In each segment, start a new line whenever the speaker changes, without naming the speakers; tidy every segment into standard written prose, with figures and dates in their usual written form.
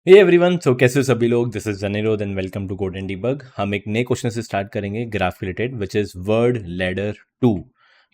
Hey everyone, सो कैसे हो सभी लोग। This is Aniruddh and welcome to code and debug. हम एक नए क्वेश्चन से स्टार्ट करेंगे graph related, which is word ladder 2।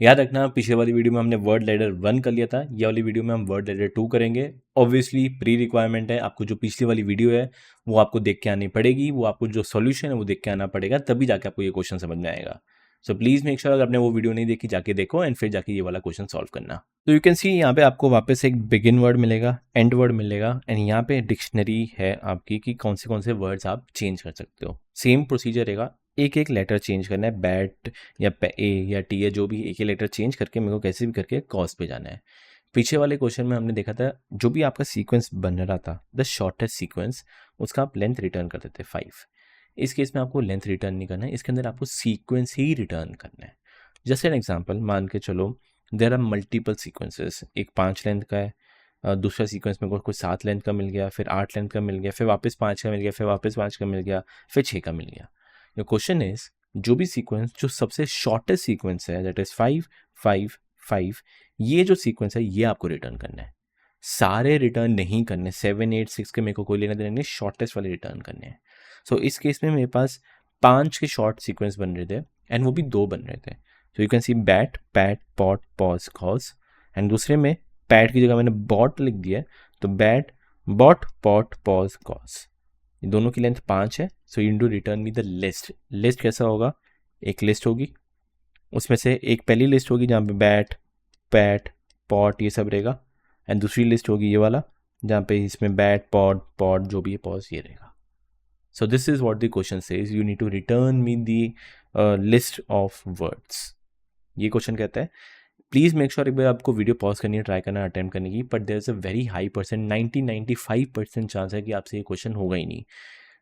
याद रखना, पिछले वाली वीडियो में हमने वर्ड लैडर 1 कर लिया था, ये वाली वीडियो में हम वर्ड लैडर 2 करेंगे। ऑब्वियसली प्री रिक्वायरमेंट है, आपको जो पिछली वाली वीडियो है वो आपको देख के आनी पड़ेगी, वो आपको जो सोल्यूशन है वो देख के आना पड़ेगा, तभी जाके आपको ये क्वेश्चन समझ में आएगा। सो प्लीज़ मेक श्योर अगर आपने वो वीडियो नहीं देखी जाके देखो एंड फिर जाके ये वाला क्वेश्चन सॉल्व करना। तो यू कैन सी यहाँ पे आपको वापस एक बिगिन वर्ड मिलेगा, एंड वर्ड मिलेगा, एंड यहाँ पे डिक्शनरी है आपकी कि कौन से वर्ड्स आप चेंज कर सकते हो। सेम प्रोसीजर रहेगा, एक एक लेटर चेंज करना है, बैट या ए या टी है, जो भी एक ही लेटर चेंज करके मेरे को कैसे भी करके कॉज पे जाना है। पीछे वाले क्वेश्चन में हमने देखा था जो भी आपका सीक्वेंस बन रहा था, द शॉर्टेस्ट सीक्वेंस, उसका आप लेंथ रिटर्न कर देते 5। इस केस में आपको लेंथ रिटर्न नहीं करना है, इसके अंदर आपको सीक्वेंस ही रिटर्न करना है। जैसे एन एग्जाम्पल मान के चलो, देर आर मल्टीपल सीक्वेंसेस, एक 5 लेंथ का है, दूसरा सीक्वेंस में कोई 7 लेंथ का मिल गया, फिर 8 लेंथ का मिल गया, फिर वापस 5 का मिल गया, फिर वापस 5 का मिल गया, फिर 6 का मिल गया। योर क्वेश्चन इज, जो भी सीक्वेंस जो सबसे शॉर्टेस्ट सीक्वेंस है, दैट इज 5 5 5, ये जो सीक्वेंस है ये आपको रिटर्न करना है। सारे रिटर्न नहीं करने, 7 8 6 के मेरे को कोई लेना देना नहीं, शॉर्टेस्ट वाले रिटर्न करने हैं। सो इस केस में मेरे पास 5 के शॉर्ट सीक्वेंस बन रहे थे, एंड वो भी 2 बन रहे थे। तो you can C bat, PAT, pot, pause, cause, and दूसरे में पैट की जगह मैंने बॉट लिख दिया है, तो bat, bot, pot, pause, cause, दोनों की लेंथ 5 है। So you do return me the list. List कैसा होगा, एक लिस्ट होगी, उसमें से एक पहली लिस्ट होगी जहाँ पे बैट, पैट, पॉट ये सब रहेगा, एंड दूसरी लिस्ट होगी ये वाला जहाँ पे इसमें बैट, पॉट, पॉट जो भी है, पॉज ये रहेगा। So this is what the question says, you need to return me the list of words. ये क्वेश्चन कहता है, प्लीज़ मेक श्योर एक बार आपको वीडियो पॉज करनी है, ट्राई करना अटेम्प्ट करने की, but there is a very high percent 90-95% chance है कि आपसे ये क्वेश्चन होगा ही नहीं।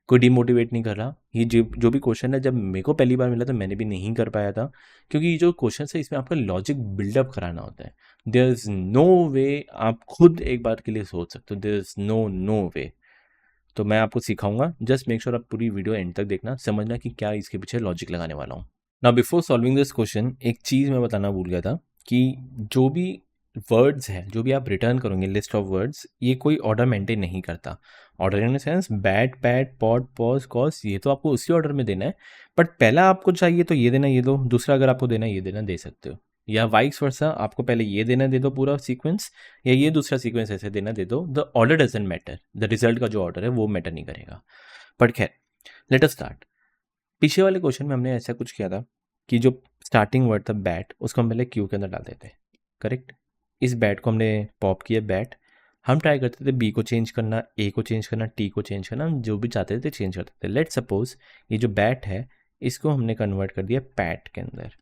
कोई डिमोटिवेट नहीं कर रहा, ये जो भी क्वेश्चन है, जब मेरे को पहली बार मिला तो मैंने भी नहीं कर पाया था, क्योंकि ये जो क्वेश्चन है इसमें आपका लॉजिक बिल्डअप कराना होता है। देयर इज़ नो वे, आप खुद एक बार के लिए सोच सकते हो, देयर इज़ नो वे। तो मैं आपको सिखाऊंगा, जस्ट मेक श्योर आप पूरी वीडियो एंड तक देखना, समझना कि क्या इसके पीछे लॉजिक लगाने वाला हूँ। Now before solving this question, एक चीज़ मैं बताना भूल गया था कि जो भी वर्ड्स है, जो भी आप रिटर्न करोगे लिस्ट ऑफ वर्ड्स, ये कोई ऑर्डर मेंटेन नहीं करता। Order in the sense bat, PAT, pot, pause, cause, ये तो आपको उसी ऑर्डर में देना है, बट पहला आपको चाहिए तो ये देना, ये दो, दूसरा अगर आपको देना ये देना, दे सकते हो, या वाइस वर्सा, आपको पहले ये देना दे दो पूरा सीक्वेंस, या ये दूसरा सीक्वेंस ऐसे देना दे दो। The order doesn't matter, the result का जो ऑर्डर है वो मैटर नहीं करेगा। बट खैर, लेट अस स्टार्ट। पीछे वाले क्वेश्चन में हमने ऐसा कुछ किया था कि जो स्टार्टिंग वर्ड था बैट, उसको हम पहले क्यू के अंदर डाल देते, करेक्ट। इस बैट को हमने पॉप किया बैट, हम ट्राई करते थे बी को चेंज करना, ए को चेंज करना, टी को चेंज करना, हम जो भी चाहते थे चेंज करते थे। लेट सपोज ये जो बैट है इसको हमने कन्वर्ट कर दिया पैट के अंदर,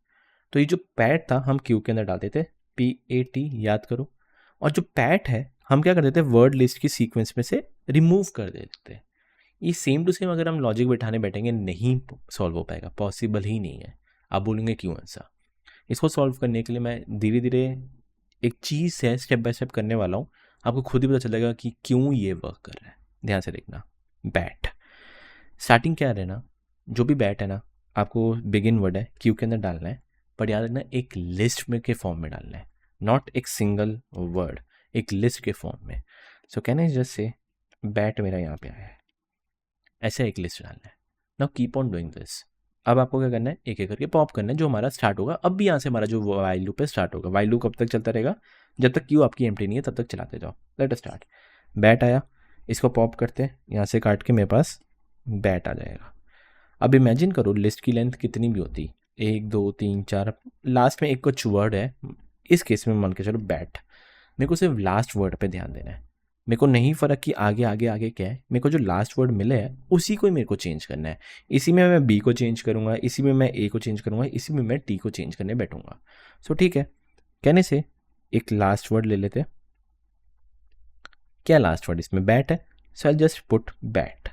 तो ये जो पैट था हम क्यू के अंदर डालते थे, PAT, याद करो। और जो पैट है हम क्या करते थे, वर्ड लिस्ट की सीक्वेंस में से रिमूव कर देते थे। ये सेम टू सेम अगर हम लॉजिक बैठाने बैठेंगे नहीं सॉल्व हो पाएगा, पॉसिबल ही नहीं है। आप बोलेंगे क्यों ऐसा। इसको सॉल्व करने के लिए मैं धीरे धीरे एक चीज़ है स्टेप बाय स्टेप करने वाला हूँ, आपको खुद ही पता चलेगा कि क्यों ये वर्क कर रहा है। ध्यान से देखना, बैट स्टार्टिंग क्या है ना, जो भी बैट है ना, आपको बिगिन वर्ड है क्यू के अंदर डालना है, पर याद रखना एक लिस्ट में के फॉर्म में डालना है, नॉट एक सिंगल वर्ड, एक लिस्ट के फॉर्म में। So can I just say bat मेरा यहाँ पे आया है, ऐसे एक लिस्ट डालना है। Now keep on doing this. अब आपको क्या करना है, एक एक करके पॉप करना है, जो हमारा स्टार्ट होगा अब भी यहाँ से हमारा जो वाइल लूप है स्टार्ट होगा। वाइल लूप कब तक चलता रहेगा, जब तक क्यू आपकी एम्प्टी नहीं है तब तक चलाते जाओ। Late us start. बैट आया, इसको पॉप करते हैं, यहाँ से काट के मेरे पास बैट आ जाएगा। अब इमेजिन करो लिस्ट की लेंथ कितनी भी होती, 1 2 3 4, लास्ट में एक कुछ वर्ड है, इस केस में मान के चलो बैट, मेरे को सिर्फ लास्ट वर्ड पे ध्यान देना है। मेरे को नहीं फ़र्क कि आगे आगे आगे क्या है, मेरे को जो लास्ट वर्ड मिले है उसी को ही मेरे को चेंज करना है। इसी में मैं बी को चेंज करूँगा, इसी में मैं ए को चेंज करूँगा, इसी में मैं टी को चेंज करने बैठूंगा। सो ठीक है, कहने से एक लास्ट वर्ड ले लेते, क्या लास्ट वर्ड इसमें बैट है, सो आई जस्ट पुट बैट।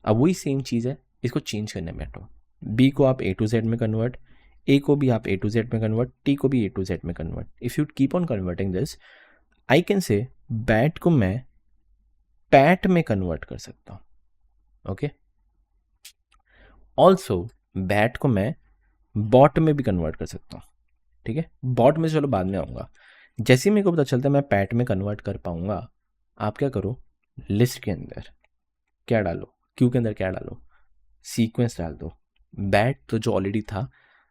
अब वही सेम चीज़ है, इसको चेंज करने बैठो। बी को आप A to Z में कन्वर्ट, ए को भी आप A to Z में कन्वर्ट, टी को भी A to Z में convert. If you keep on converting this, I can say bat को मैं पैट में कन्वर्ट कर सकता हूँ, ओके। ऑल्सो बैट को मैं बॉट में भी कन्वर्ट कर सकता हूँ, ठीक है। बॉट में चलो बाद में आऊँगा, जैसे ही मेरे को पता चलता है मैं पैट में कन्वर्ट कर पाऊँगा, आप क्या करो, लिस्ट के अंदर क्या डालो, क्यू के अंदर क्या डालो, सीक्वेंस डाल दो। बैट तो जो ऑलरेडी था,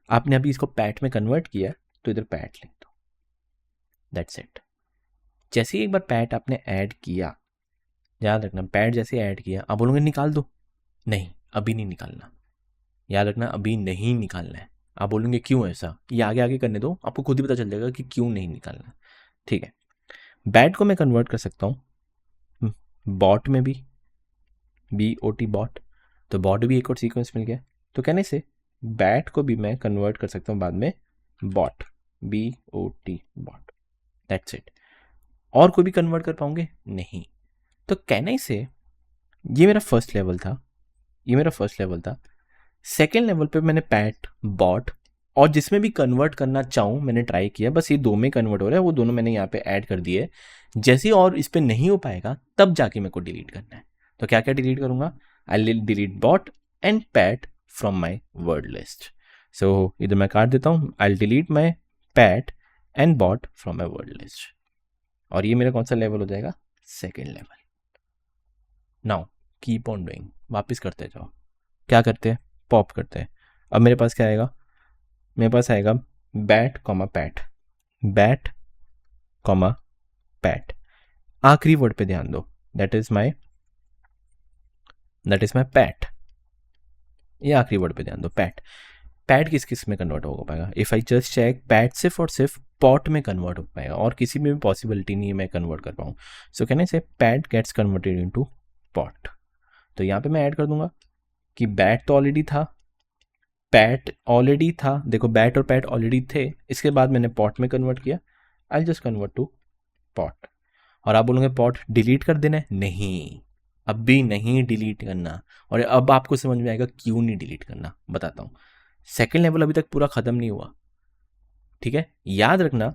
आपने अभी इसको पैट में कन्वर्ट किया तो इधर पैट लिख दो, दैट्स इट। जैसे ही एक बार पैट आपने ऐड किया, याद रखना पैट जैसे ऐड किया, आप बोलोगे निकाल दो, नहीं अभी नहीं निकालना, याद रखना अभी नहीं निकालना है। आप बोलेंगे क्यों ऐसा, ये आगे आगे करने दो, आपको खुद ही पता चल जाएगा कि क्यों नहीं निकालना। ठीक है, बैट को मैं कन्वर्ट कर सकता हूँ बॉट में भी, BOT बॉट, तो बॉट भी एक और सीक्वेंस मिल गया। तो कहने से बैट को भी मैं कन्वर्ट कर सकता हूँ बाद में bot, BOT bot, that's it. और कोई भी कन्वर्ट कर पाओगे नहीं। तो कहने से ये मेरा फर्स्ट लेवल था, ये मेरा फर्स्ट लेवल था। सेकेंड लेवल पे मैंने पैट, बॉट और जिसमें भी कन्वर्ट करना चाहूँ मैंने ट्राई किया, बस ये दो में कन्वर्ट हो रहा है, वो दोनों मैंने यहाँ पे ऐड कर दिए। जैसे और इस पे नहीं हो पाएगा तब जाके मेरे को डिलीट करना है। तो क्या क्या डिलीट करूँगा, I delete bot and pat from my word list. So इधर मैं काट देता हूँ, I delete my pat and bot from my word list. और ये मेरा कौन सा लेवल हो जाएगा, second level. Now keep on doing, वापस करते जाओ। क्या करते हैं, पॉप करते हैं। अब मेरे पास क्या आएगा, मेरे पास आएगा bat comma PAT, bat comma PAT. आखिरी वर्ड पे ध्यान दो, दैट इज माई पैट। ये आखिरी वर्ड पे ध्यान दो, पैट। पैट किस किस में कन्वर्ट हो पाएगा, if I just check, pat सिर्फ और सिर्फ पॉट में कन्वर्ट हो पाएगा, और किसी में भी पॉसिबिलिटी नहीं है मैं कन्वर्ट कर पाऊँ। सो कहने से pat gets converted into pot. तो यहाँ पे मैं ऐड कर दूंगा कि बैट तो ऑलरेडी था, पैट ऑलरेडी था, देखो बैट और पैट ऑलरेडी थे, इसके बाद मैंने पॉट में कन्वर्ट किया, I just convert to pot. और आप बोलोगे पॉट डिलीट कर देना है, नहीं अभी नहीं डिलीट करना। और अब आपको समझ में आएगा क्यों नहीं डिलीट करना, बताता हूँ। सेकेंड लेवल अभी तक पूरा खत्म नहीं हुआ, ठीक है। याद रखना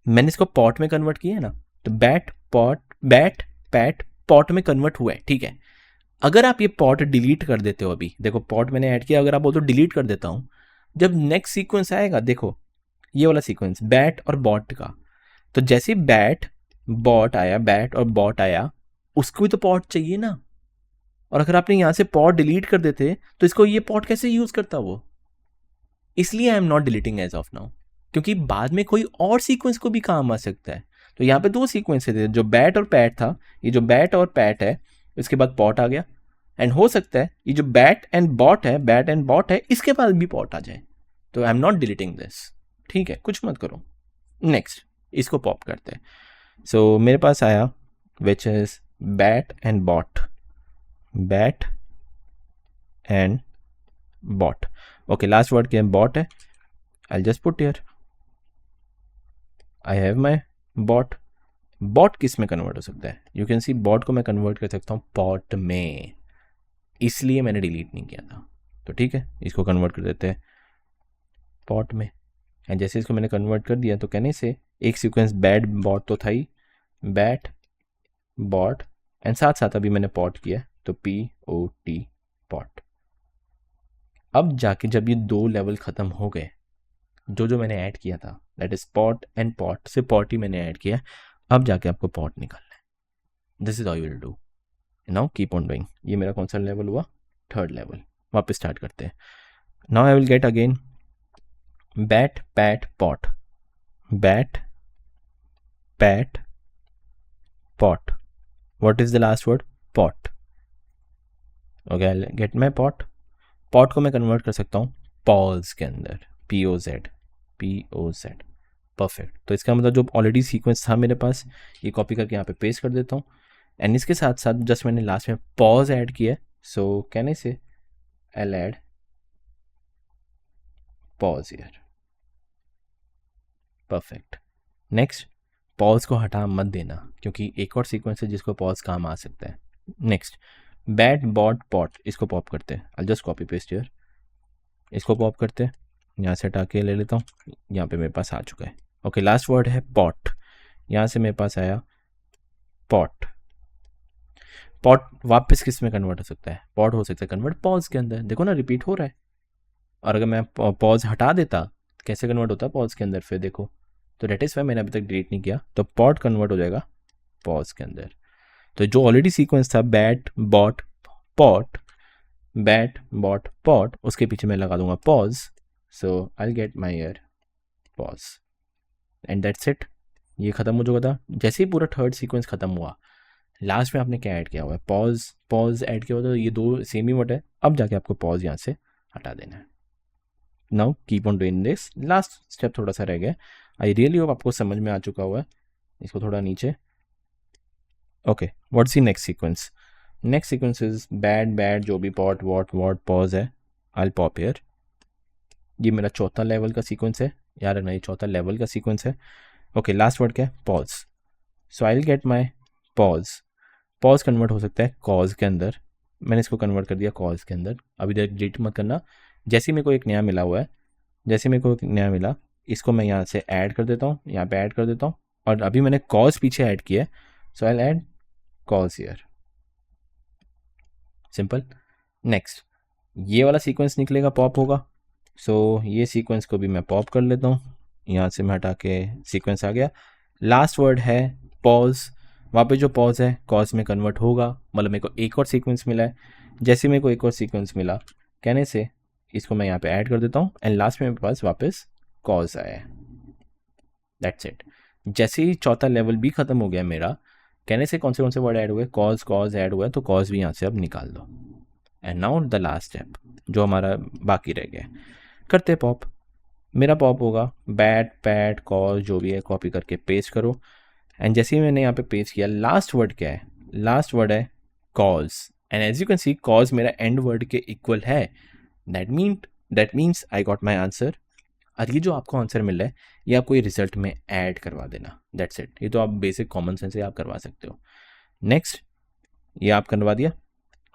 मैंने इसको पॉट में कन्वर्ट किया है ना, तो bat pot, bat PAT pot में कन्वर्ट हुआ है, ठीक है। अगर आप ये पॉट डिलीट कर देते हो, अभी देखो पॉट मैंने ऐड किया, अगर आप बोलो तो डिलीट कर देता हूँ, जब नेक्स्ट सीक्वेंस आएगा, देखो ये वाला सीक्वेंस बैट और बॉट का, तो जैसे बैट बॉट आया, बैट और बॉट आया, उसको भी तो पॉट चाहिए ना। और अगर आपने यहां से पॉट डिलीट कर देते तो इसको ये पॉट कैसे यूज करता वो, इसलिए I am not deleting as of now, क्योंकि बाद में कोई और सीक्वेंस को भी काम आ सकता है। तो यहाँ पे दो सीक्वेंस थे, जो बैट और पैट था, ये जो बैट और पैट है, इसके बाद पॉट आ गया, एंड हो सकता है ये जो बैट एंड बॉट है, बैट एंड बॉट है, इसके बाद भी पॉट आ जाए। तो आई एम नॉट डिलीटिंग दिस, ठीक है, कुछ मत करो। नेक्स्ट इसको पॉप करते हैं। सो मेरे पास आया which is bat and bot, bat and bot. Okay, last word क्या है, बॉट है। I just put here I have my bot. Bot किस में कन्वर्ट हो सकता है, यू कैन सी बॉट को मैं कन्वर्ट कर सकता हूँ पॉट में, इसलिए मैंने डिलीट नहीं किया था। तो ठीक है, इसको कन्वर्ट कर देते हैं पॉट में। एंड जैसे इसको मैंने कन्वर्ट कर दिया, तो कहने से एक सीक्वेंस बैट बॉट तो था ही, बैट बॉट एंड साथ साथ अभी मैंने पॉट किया, तो POT पॉट। अब जाके जब ये दो लेवल खत्म हो गए, जो मैंने ऐड किया था, that is pot and pot, से पॉट ही मैंने ऐड किया, अब जाके आपको पॉट निकालना है। This is how you will do, now keep on doing. ये मेरा कौन सा लेवल हुआ, थर्ड लेवल। वापस स्टार्ट करते हैं। Now I will get again bat PAT pot, bat PAT pot, what is the last word, pot. Okay, I get my pot. Pot को मैं कन्वर्ट कर सकता हूँ पॉज के अंदर, POZ, परफेक्ट। तो इसका मतलब जो ऑलरेडी सीक्वेंस था मेरे पास, ये कॉपी करके यहाँ पे पेस्ट कर देता हूँ। एंड इसके साथ साथ जस्ट मैंने लास्ट में पॉज ऐड किया, सो कहने से I add pause here, perfect. Next, pause को हटा मत देना, क्योंकि एक और सीक्वेंस है जिसको पॉज काम आ सकता है। नेक्स्ट, बैट बॉट पॉट, इसको पॉप करते हैं। I just copy paste here, इसको पॉप करते हैं, यहाँ से हटा के ले लेता हूँ, यहाँ पे मेरे पास आ चुका है। ओके, लास्ट वर्ड है पॉट, यहाँ से मेरे पास आया पॉट। पॉट वापस किस में कन्वर्ट हो सकता है, पॉट हो सकता है कन्वर्ट पॉज के अंदर, देखो ना रिपीट हो रहा है। और अगर मैं पॉज हटा देता, कैसे कन्वर्ट होता है पॉज के अंदर, फिर देखो, तो डेट इज वाई मैंने अभी तक डिलीट नहीं किया, तो पॉट कन्वर्ट हो जाएगा पॉज के अंदर। तो जो ऑलरेडी सीक्वेंस था bat bot pot, bat bot pot, उसके पीछे मैं लगा दूंगा pause, so I get my year pause and that's it. ये खत्म हो चुका था। जैसे ही पूरा थर्ड सीक्वेंस खत्म हुआ, लास्ट में आपने क्या ऐड किया हुआ है, पॉज, पॉज ऐड किया हुआ, तो ये दो सेम ही वर्ड है। अब जाके आपको पॉज यहाँ से हटा देना है। Now keep on doing this. Last step थोड़ा सा रह गया। आई रियली होप आपको समझ में आ चुका हुआ है। इसको थोड़ा नीचे। Okay, what's the next sequence? Next sequence is bad bad, जो भी पॉट वॉट वॉट पॉज है, आई पॉप हियर। ये मेरा चौथा लेवल का सीक्वेंस है, याद रखना, ये चौथा लेवल का सीक्वेंस है। ओके, लास्ट वर्ड क्या है? Pause. So I will get my pause. Pause convert हो सकता है कॉज के अंदर, मैंने इसको कन्वर्ट कर दिया कॉज के अंदर। अभी डिलीट मत करना। जैसे ही मेरे को एक नया मिला हुआ है, जैसे मेरे को एक नया मिला, इसको मैं यहाँ से ऐड कर देता हूँ, यहाँ पे ऐड कर देता हूँ, और अभी मैंने कॉज पीछे ऐड किया है, so I will add cause here. Simple. Next, ये वाला सीक्वेंस निकलेगा, पॉप होगा। सो ये सीक्वेंस को भी मैं पॉप कर लेता हूँ, यहाँ से मैं हटा के सीक्वेंस आ गया। लास्ट वर्ड है पॉज। वहाँ पे जो पॉज है कॉज में कन्वर्ट होगा, मतलब मेरे को एक और सीक्वेंस मिला है। जैसे मेरे को एक और सीक्वेंस मिला कहने से, इसको मैं यहाँ पे ऐड कर देता हूँ एंड लास्ट में मेरे पास वापस कॉज आया है। That's it. जैसे ही चौथा लेवल भी खत्म हो गया मेरा, कहने से कौन से वर्ड ऐड हुए? कॉज, कॉज ऐड हुआ है, तो कॉज भी यहाँ से अब निकाल दो। And now the last step जो हमारा बाकी रह गया, करते पॉप। मेरा पॉप होगा बैट पैट कॉज, जो भी है कॉपी करके पेस्ट करो। एंड जैसे ही मैंने यहाँ पे पेस्ट किया, लास्ट वर्ड क्या है? लास्ट वर्ड है cause. And as you can see, cause मेरा एंड वर्ड के इक्वल है। That means I got my answer. और ये जो आपको आंसर मिल रहा है, ये आपको ये रिजल्ट में ऐड करवा देना। That's it. ये तो आप बेसिक कॉमन सेंस से आप करवा सकते हो। नेक्स्ट, ये आप करवा दिया।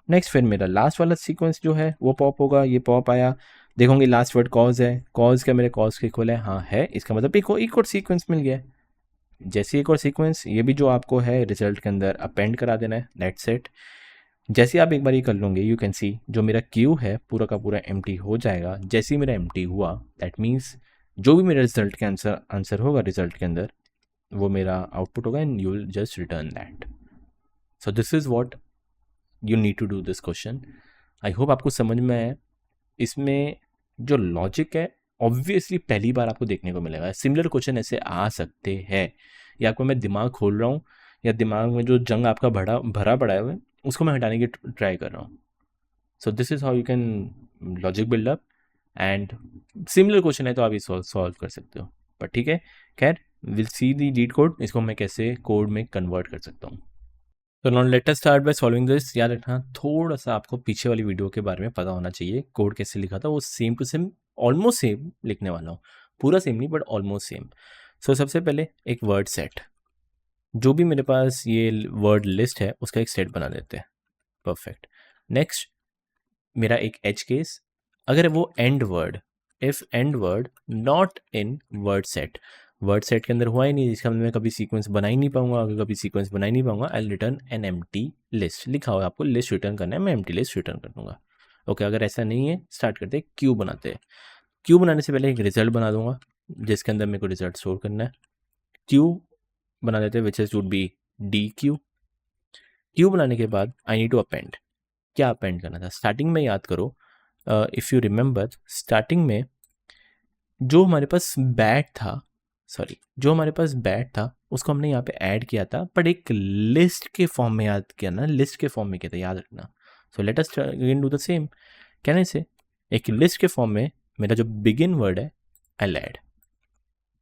नेक्स्ट, फिर मेरा लास्ट वाला सीक्वेंस जो है वो पॉप होगा। ये पॉप आया, देखोगे लास्ट वर्ड कॉज है, कॉज क्या मेरे कॉज के इक्वल है? हाँ है। इसका मतलब एक और सीक्वेंस मिल गया है। जैसे एक और सीक्वेंस, ये भी जो आपको है रिजल्ट के अंदर अपेंड करा देना है। That's it. जैसे आप एक बार ये कर लोगे, यू कैन सी जो मेरा क्यू है पूरा का पूरा एम्प्टी हो जाएगा। जैसे ही मेरा एम्प्टी हुआ, दैट मीन्स जो भी मेरा रिजल्ट के आंसर होगा रिजल्ट के अंदर, वो मेरा आउटपुट होगा and you will just return that. So this is what you need to do this question. I hope आपको समझ में आया। इसमें जो लॉजिक है, ऑब्वियसली पहली बार आपको देखने को मिलेगा। सिमिलर क्वेश्चन ऐसे आ सकते हैं, या आपको मैं दिमाग खोल रहा हूँ, या दिमाग में जो जंग आपका भरा पड़ा है उसको मैं हटाने की ट्राई कर रहा हूँ। So this is how you can logic build up. And similar question है तो आप ये सॉल्व कर सकते हो। पर ठीक है, खैर, will see the leet code, इसको मैं कैसे कोड में कन्वर्ट कर सकता हूँ। तो now let us start by solving this. याद रखना, थोड़ा सा आपको पीछे वाली वीडियो के बारे में पता होना चाहिए। कोड कैसे लिखा था वो same to same, almost same लिखने वाला हूँ। पूरा सेम नहीं, बट ऑलमोस्ट सेम। सो सबसे पहले एक वर्ड सेट, जो भी मेरे पास ये वर्ड लिस्ट है उसका एक सेट बना देते हैं। परफेक्ट। नेक्स्ट, मेरा एक एज केस, अगर वो and word, if and word not in word set के अंदर हुआ ही नहीं, जिसका मैं कभी सीक्वेंस बना ही नहीं पाऊंगा। अगर कभी सीक्वेंस बना ही नहीं पाऊंगा, आई रिटर्न एन एम्प्टी लिस्ट। लिखा हुआ आपको लिस्ट रिटर्न करना है, मैं एम्प्टी लिस्ट रिटर्न कर दूंगा। ओके, अगर ऐसा नहीं है, स्टार्ट करते हैं, क्यू बनाते हैं। क्यू बनाने से पहले एक रिजल्ट बना दूंगा, जिसके अंदर मेरे को रिजल्ट स्टोर करना है। क्यू बना देते हैं, which is would be D Q. Q बनाने के बाद आई नीड टू अपेंड। क्या अपेंड करना था? स्टार्टिंग में याद करो, इफ़ यू रिमेंबर, स्टार्टिंग में जो हमारे पास बैट था उसको हमने यहाँ पे ऐड किया था, बट एक लिस्ट के फॉर्म में याद किया ना, लिस्ट के फॉर्म में किया था, याद रखना। So let us again do the same. कहने से एक लिस्ट के फॉर्म में मेरा जो बिगिन वर्ड है आई will add.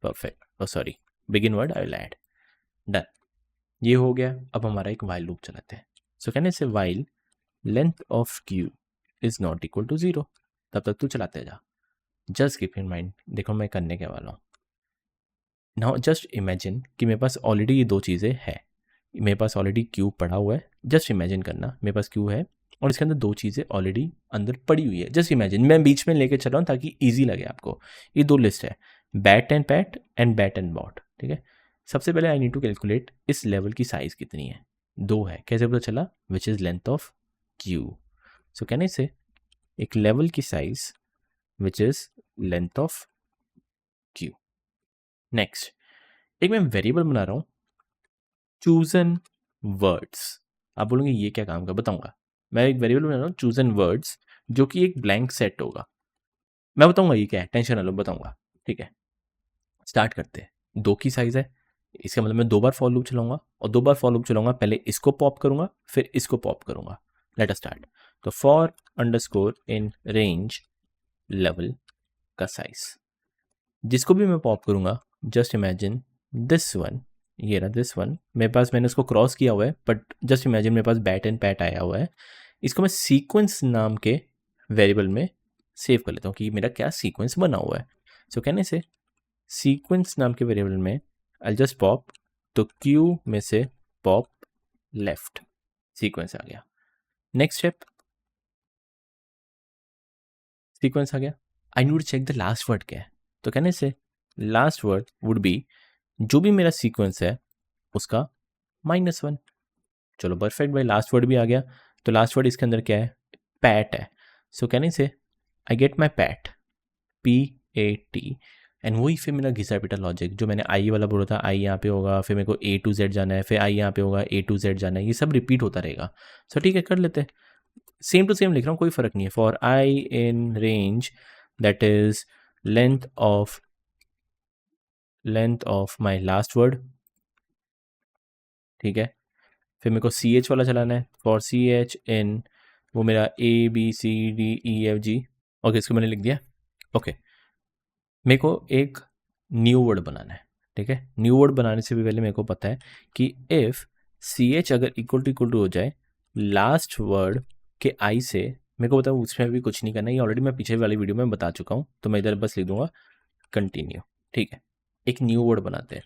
Perfect. Sorry, begin word I will add. Done. ये हो गया। अब हमारा एक वाइल लूप चलाते हैं। सो कहने से while length of Q is not equal to 0, तब तक तू चलाते जा। जस्ट कीप इन माइंड, देखो मैं करने के वाला हूँ। नाउ जस्ट इमेजिन कि मेरे पास ऑलरेडी ये दो चीज़ें है। मेरे पास ऑलरेडी क्यू पड़ा हुआ है। जस्ट इमेजिन करना, मेरे पास क्यू है और इसके अंदर दो चीज़ें ऑलरेडी अंदर पड़ी हुई है। जस्ट इमेजिन, मैं बीच में लेके चल रहा हूँ ताकि ईजी लगे आपको। ये दो लिस्ट है, bat and pat and bat and bot. ठीक है, सबसे पहले आई नीड टू कैलकुलेट इस लेवल की साइज़ कितनी है। 2 है। कैसे पता चला? Which is length of queue. So कहने से एक लेवल की size which is length of queue. Next, एक मैं वेरिएबल बना रहा हूं, चूजन वर्ड्स। आप बोलोगे ये क्या काम का, बताऊंगा। मैं एक वेरिएबल बना रहा हूँ चूजन वर्ड्स, जो कि एक ब्लैंक सेट होगा। मैं बताऊंगा ये क्या है, टेंशन ना लो, बताऊंगा, ठीक है। स्टार्ट करते हैं। 2 की साइज है, इसका मतलब मैं 2 बार फॉर लूप चलाऊंगा, और 2 बार फॉर लूप चलाऊंगा, पहले इसको पॉप करूंगा फिर इसको पॉप करूंगा। Let us start. तो for underscore in range level का साइज, जिसको भी मैं पॉप करूंगा, जस्ट इमेजिन दिस वन, ये रहा दिस वन, मेरे पास, मैंने उसको क्रॉस किया हुआ है, बट जस्ट इमेजिन मेरे पास बैट एंड पैट आया हुआ है। इसको मैं सीक्वेंस नाम के वेरिएबल में सेव कर लेता हूँ कि मेरा क्या सीक्वेंस बना हुआ है। सो कहने से सीक्वेंस नाम के वेरिएबल में आई जस्ट पॉप, तो क्यू में से पॉप लेफ्ट, सीक्वेंस आ गया। नेक्स्ट स्टेप, सीक्वेंस आ गया। I need to check the last word क्या है, तो कहने से लास्ट वर्ड वुड बी, जो भी मेरा सीक्वेंस है उसका -1। चलो परफेक्ट भाई, लास्ट वर्ड भी आ गया। तो लास्ट वर्ड इसके अंदर क्या है, पैट है। सो कहने से आई get my PAT, PAT, and वही फिर मेरा घिसा पिटा लॉजिक, जो मैंने आई वाला बोला था, आई यहाँ पे होगा, फिर मेरे को A to Z जाना है, फिर आई यहाँ पे होगा, A to Z जाना है, ये सब रिपीट होता रहेगा। सो ठीक है, कर लेते हैं। सेम टू सेम लिख रहा हूँ, कोई फर्क नहीं है। For I in range that is length of my last word, ठीक है। फिर मेरे को CH वाला चलाना है, फॉर CH इन वो मेरा ABCDEFG। ओके, इसको मैंने लिख दिया। ओके, मेरे को एक न्यू वर्ड बनाना है, ठीक है। न्यू वर्ड बनाने से भी पहले मेरे को पता है कि इफ़ CH अगर इक्वल टू हो जाए लास्ट वर्ड के आई से, मेरे को पता है उसमें भी कुछ नहीं करना है, ये ऑलरेडी मैं पीछे वाली वीडियो में बता चुका हूँ, तो मैं इधर बस लिख दूंगा कंटिन्यू, ठीक है। एक न्यू वर्ड बनाते हैं।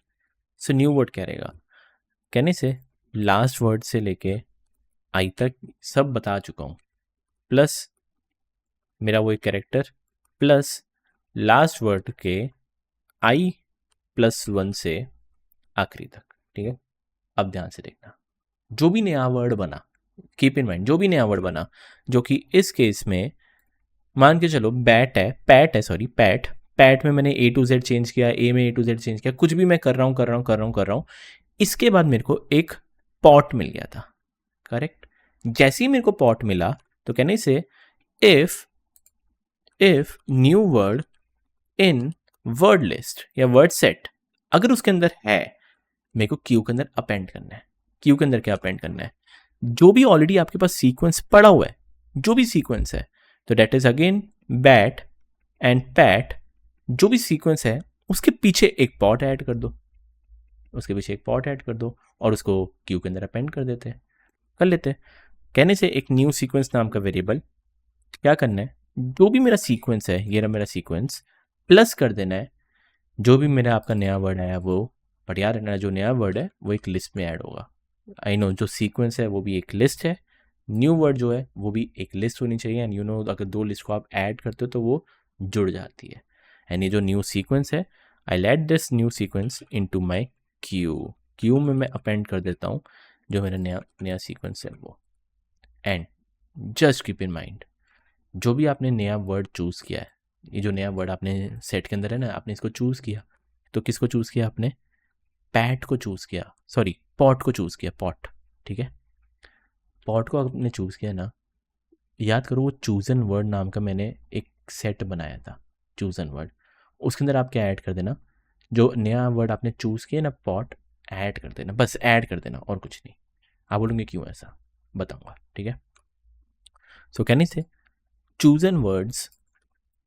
सो न्यू वर्ड क्या रहेगा, कहने से लास्ट वर्ड से लेके आई तक सब बता चुका हूँ, प्लस मेरा वो एक कैरेक्टर, प्लस लास्ट वर्ड के I+1 से आखिरी तक, ठीक है। अब ध्यान से देखना, जो भी नया वर्ड बना, कीप इन माइंड, जो भी नया वर्ड बना, जो कि इस केस में मान के चलो पैट पैट में मैंने A to Z चेंज किया, A में A to Z चेंज किया, कुछ भी मैं कर रहा हूँ। इसके बाद मेरे को एक पॉट मिल गया था, करेक्ट। जैसे ही मेरे को पॉट मिला, तो कहने से if new word in word list या वर्ड सेट अगर उसके अंदर है, मेरे को क्यू के अंदर अपेंड करना है। क्यू के अंदर क्या अपेंड करना है, जो भी ऑलरेडी आपके पास सीक्वेंस पड़ा हुआ है, जो भी सीक्वेंस है, तो that is again bat and pat, जो भी सीक्वेंस है उसके पीछे एक पॉट ऐड कर दो, और उसको क्यू के अंदर अपेंड कर लेते हैं। कहने से एक न्यू सीक्वेंस नाम का वेरिएबल क्या करना है, जो भी मेरा सीक्वेंस है, ये रहा मेरा सीक्वेंस, प्लस कर देना है जो भी मेरा आपका नया वर्ड आया वो, बट याद रखना जो नया वर्ड है वो एक लिस्ट में ऐड होगा। आई नो जो सीक्वेंस है वो भी एक लिस्ट है, न्यू वर्ड जो है वो भी एक लिस्ट होनी चाहिए, एंड यू नो अगर 2 लिस्ट को आप ऐड करते हो तो वो जुड़ जाती है। एंड ये जो न्यू सीक्वेंस है, I let this new sequence into my Q में मैं अपेंड कर देता हूँ जो मेरा नया सीक्वेंस है वो। And just keep in mind, जो भी आपने नया वर्ड चूज़ किया है, ये जो नया वर्ड आपने सेट के अंदर है ना, आपने इसको चूज़ किया, तो किसको चूज़ किया आपने, पैट को चूज़ किया, सॉरी पॉट को चूज़ किया, पॉट, ठीक है। पॉट को आपने चूज़ किया ना, याद करो वो चूजन वर्ड नाम का मैंने एक सेट बनाया था, चूजन वर्ड, उसके अंदर आप क्या ऐड कर देना, जो नया वर्ड आपने चूज़ किया ना, पॉट ऐड कर देना, बस ऐड कर देना और कुछ नहीं। आप बोलोगे क्यों ऐसा, बताऊंगा, ठीक है। सो कहने से चूजन वर्ड्स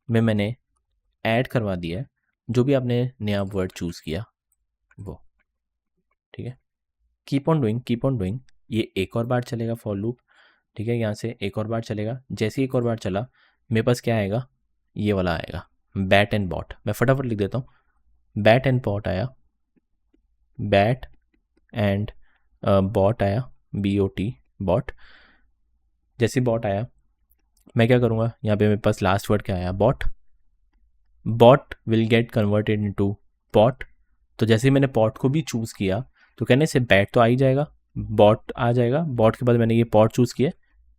में मैंने ऐड करवा दिया है जो भी आपने नया वर्ड चूज़ किया वो, ठीक है। कीप ऑन डूइंग, ये एक और बार चलेगा फॉर लूप, ठीक है। यहाँ से एक और बार चलेगा, जैसे ही एक और बार चला मेरे पास क्या आएगा, ये वाला आएगा, बैट एंड बॉट। मैं फटाफट लिख देता हूँ, बैट एंड बॉट आया, बैट एंड बॉट आया, BOT बॉट। जैसे बॉट आया मैं क्या करूँगा, यहाँ पे मेरे पास लास्ट वर्ड क्या आया, bot will get converted into pot. तो जैसे मैंने पॉट को भी चूज़ किया, तो कहने से बैट तो आ ही जाएगा, बॉट आ जाएगा, बॉट के बाद मैंने ये पॉट चूज़ किया,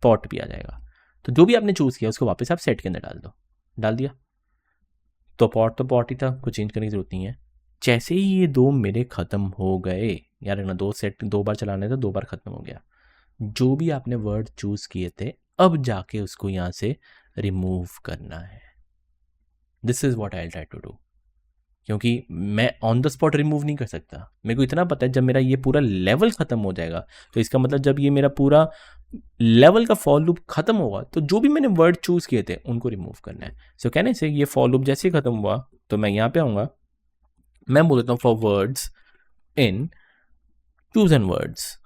पॉट भी आ जाएगा। तो जो भी आपने चूज़ किया उसको वापस आप सेट के अंदर डाल दिया। तो पॉट ही था, कुछ चेंज करने की जरूरत नहीं है। जैसे ही ये 2 मेरे ख़त्म हो गए, यार ना 2 सेट 2 बार चलाने थे, 2 बार ख़त्म हो गया, जो भी आपने वर्ड चूज किए थे अब जाके उसको यहाँ से रिमूव करना है। This is what I try to do, क्योंकि मैं ऑन द स्पॉट रिमूव नहीं कर सकता। मेरे को इतना पता है जब मेरा ये पूरा लेवल ख़त्म हो जाएगा, तो इसका मतलब जब ये मेरा पूरा लेवल का फॉर लूप खत्म होगा तो जो भी मैंने वर्ड चूज किए थे उनको रिमूव करना है। सो कहने से ये फॉर लूप जैसे ही खत्म हुआ तो मैं यहाँ पे आऊँगा, मैं बोल देता हूँ for words in choose and words,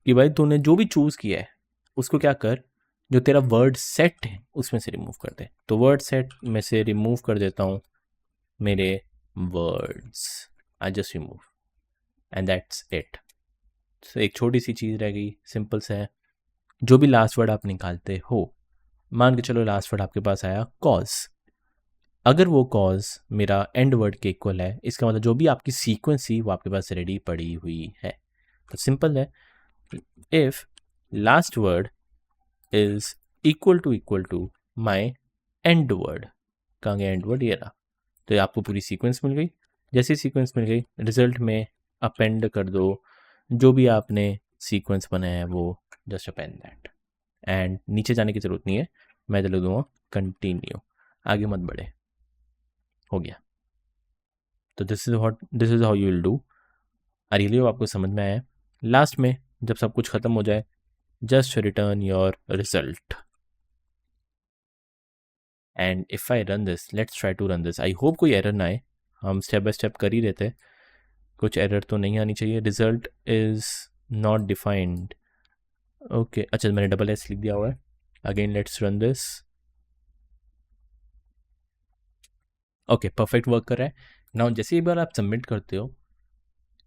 कि भाई तूने जो भी चूज किया है उसको क्या कर, जो तेरा वर्ड सेट है उसमें से रिमूव कर दे। तो वर्ड सेट में से रिमूव कर देता हूँ मेरे words, I just remove and that's it. एक छोटी सी चीज़ रह गई, सिंपल सा है। जो भी लास्ट वर्ड आप निकालते हो, मान के चलो लास्ट वर्ड आपके पास आया कॉज, अगर वो कॉज मेरा एंड वर्ड के इक्वल है, इसका मतलब जो भी आपकी सीक्वेंस थी वो आपके पास रेडी पड़ी हुई है। तो सिंपल है, if last word is equal to my end word, कहाँ गया एंड वर्ड, ये रहा। तो आपको पूरी सीक्वेंस मिल गई। जैसे सीक्वेंस मिल गई, रिजल्ट में अपेंड कर दो जो भी आपने सीक्वेंस बनाया है वो, जस्ट अपेंड दैट, एंड नीचे जाने की ज़रूरत नहीं है, मैं लिख दूँगा कंटिन्यू, आगे मत बढ़े, हो गया। तो this is how you will do. I really hope आपको समझ में आया। लास्ट में जब सब कुछ ख़त्म हो जाए, just return your result, and if I run this, let's try to run this, I hope कोई एरर ना आए, हम स्टेप बाय स्टेप कर ही रहते हैं, कुछ एरर तो नहीं आनी चाहिए। Result is not defined, okay, अच्छा मैंने डबल एस लिख दिया हुआ है। Again let's run this, okay perfect work कर रहा है। नाउ जैसे एक बार आप सबमिट करते हो,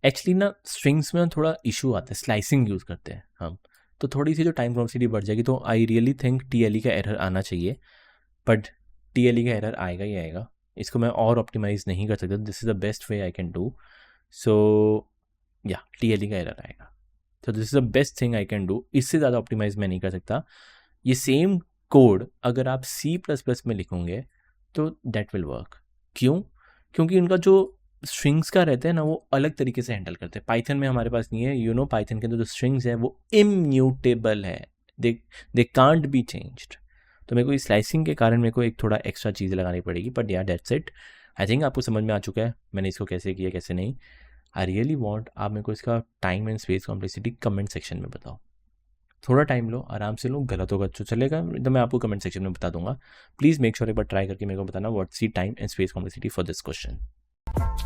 एक्चुअली ना स्ट्रिंग्स में थोड़ा इशू आता है, स्लाइसिंग यूज़ करते हैं हम, तो थोड़ी सी जो टाइम कॉम्प्लेक्सिटी बढ़ जाएगी। तो आई रियली थिंक TLE का एरर आना चाहिए, बट TLE का एरर आएगा ही आएगा, इसको मैं और ऑप्टिमाइज़ नहीं कर सकता। This is the best way I can do, so या TLE का एरर आएगा, तो this is the best thing I can do, इससे ज़्यादा ऑप्टिमाइज़ मैं नहीं कर सकता। ये सेम कोड अगर आप C++ में लिखोगे तो दैट विल वर्क। क्यों? क्योंकि उनका जो स्ट्रिंग्स का रहता है ना, वो अलग तरीके से हैंडल करते हैं। पाइथन में हमारे पास नहीं है, यू नो, पाइथन के अंदर जो स्ट्रिंग्स है वो इम्यूटेबल है, दे कांट बी चेंज्ड। तो मेरे को इस स्लाइसिंग के कारण मेरे को एक थोड़ा एक्स्ट्रा चीज़ लगानी पड़ेगी, बट या दैट्स इट। आई थिंक आपको समझ में आ चुका है मैंने इसको कैसे किया कैसे नहीं। आई रियली वॉन्ट आप मेरे को इसका time and space complexity comment section में बताओ। थोड़ा टाइम लो, आराम से लो, गलत होगा तो चलेगा, तो मैं आपको कमेंट सेक्शन में बता दूंगा। प्लीज़ मेक श्योर एक बार ट्राई करके मेरे को बताना what's the time and space complexity for this question.